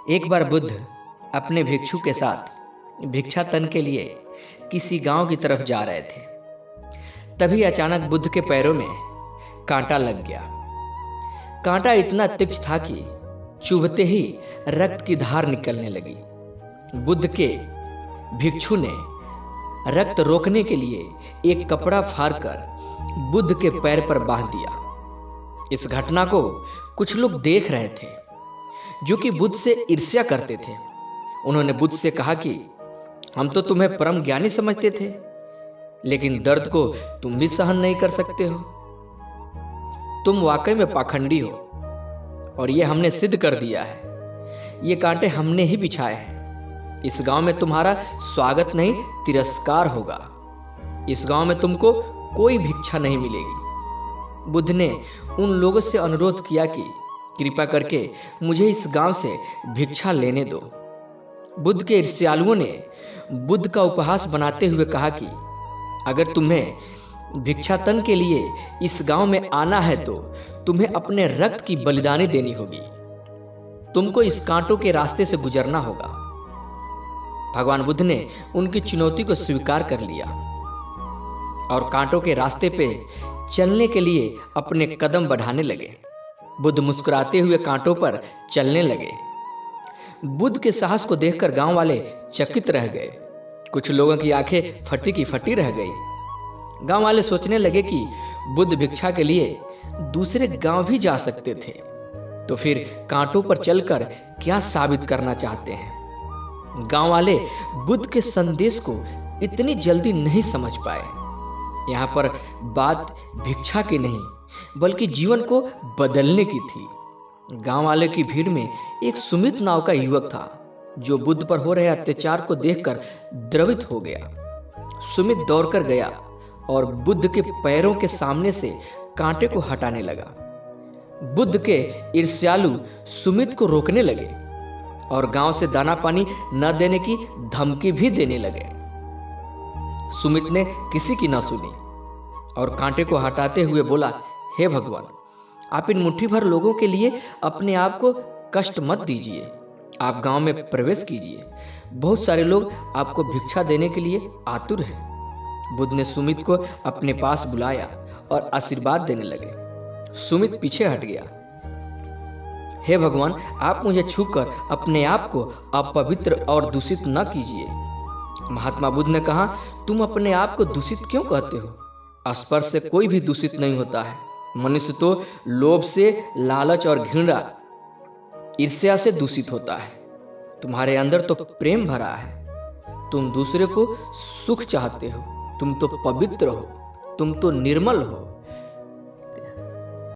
एक बार बुद्ध अपने भिक्षु के साथ भिक्षाटन के लिए किसी गांव की तरफ जा रहे थे। तभी अचानक बुद्ध के पैरों में कांटा लग गया। कांटा इतना तीक्ष्ण था कि चुभते ही रक्त की धार निकलने लगी। बुद्ध के भिक्षु ने रक्त रोकने के लिए एक कपड़ा फाड़कर बुद्ध के पैर पर बांध दिया। इस घटना को कुछ लोग देख रहे थे जो कि बुद्ध से ईर्ष्या करते थे। उन्होंने बुद्ध से कहा कि हम तो तुम्हें परम ज्ञानी समझते थे, लेकिन दर्द को तुम भी सहन नहीं कर सकते हो। तुम वाकई में पाखंडी हो और यह हमने सिद्ध कर दिया है। ये कांटे हमने ही बिछाए हैं। इस गांव में तुम्हारा स्वागत नहीं, तिरस्कार होगा। इस गांव में तुमको कोई भिक्षा नहीं मिलेगी। बुद्ध ने उन लोगों से अनुरोध किया कि कृपा करके मुझे इस गांव से भिक्षा लेने दो। बुद्ध के ईर्ष्यालुओं ने बुद्ध का उपहास बनाते हुए कहा कि अगर तुम्हें भिक्षाटन के लिए इस गांव में आना है तो तुम्हें अपने रक्त की बलिदानी देनी होगी। तुमको इस कांटों के रास्ते से गुजरना होगा। भगवान बुद्ध ने उनकी चुनौती को स्वीकार कर लिया और कांटों के रास्ते पे चलने के लिए अपने कदम बढ़ाने लगे। बुद्ध मुस्कुराते हुए कांटों पर चलने लगे। बुद्ध के साहस को देखकर गांव वाले चकित रह गए। कुछ लोगों की आंखें फटी की फटी रह गई। गांव वाले सोचने लगे कि बुद्ध भिक्षा के लिए दूसरे गांव भी जा सकते थे, तो फिर कांटों पर चलकर क्या साबित करना चाहते हैं। गांव वाले बुद्ध के संदेश को इतनी जल्दी नहीं समझ पाए। यहां पर बात भिक्षा की नहीं बल्कि जीवन को बदलने की थी। गांव वाले की भीड़ में एक सुमित नाव का युवक था जो बुद्ध पर हो रहे अत्याचार को देखकर द्रवित हो गया। सुमित दौड़कर गया और बुद्ध के पैरों के सामने से कांटे को हटाने लगा। बुद्ध के ईर्ष्यालु सुमित को रोकने लगे और गांव से दाना पानी न देने की धमकी भी देने लगे। सुमित ने किसी की न सुनी और कांटे को हटाते हुए बोला, हे भगवान, आप इन मुट्ठी भर लोगों के लिए अपने आप को कष्ट मत दीजिए। आप गांव में प्रवेश कीजिए। बहुत सारे लोग आपको भिक्षा देने के लिए आतुर हैं। बुद्ध ने सुमित को अपने पास बुलाया और आशीर्वाद देने लगे। सुमित पीछे हट गया। हे भगवान, आप मुझे छूकर अपने आप को अपवित्र और दूषित न कीजिए। महात्मा बुद्ध ने कहा, तुम अपने आप को दूषित क्यों कहते हो? स्पर्श से कोई भी दूषित नहीं होता है। मनुष्य तो लोभ से, लालच और घृणा, ईर्ष्या से दूषित होता है। तुम्हारे अंदर तो प्रेम भरा है। तुम दूसरे को सुख चाहते हो। तुम तो पवित्र हो। तुम तो निर्मल हो।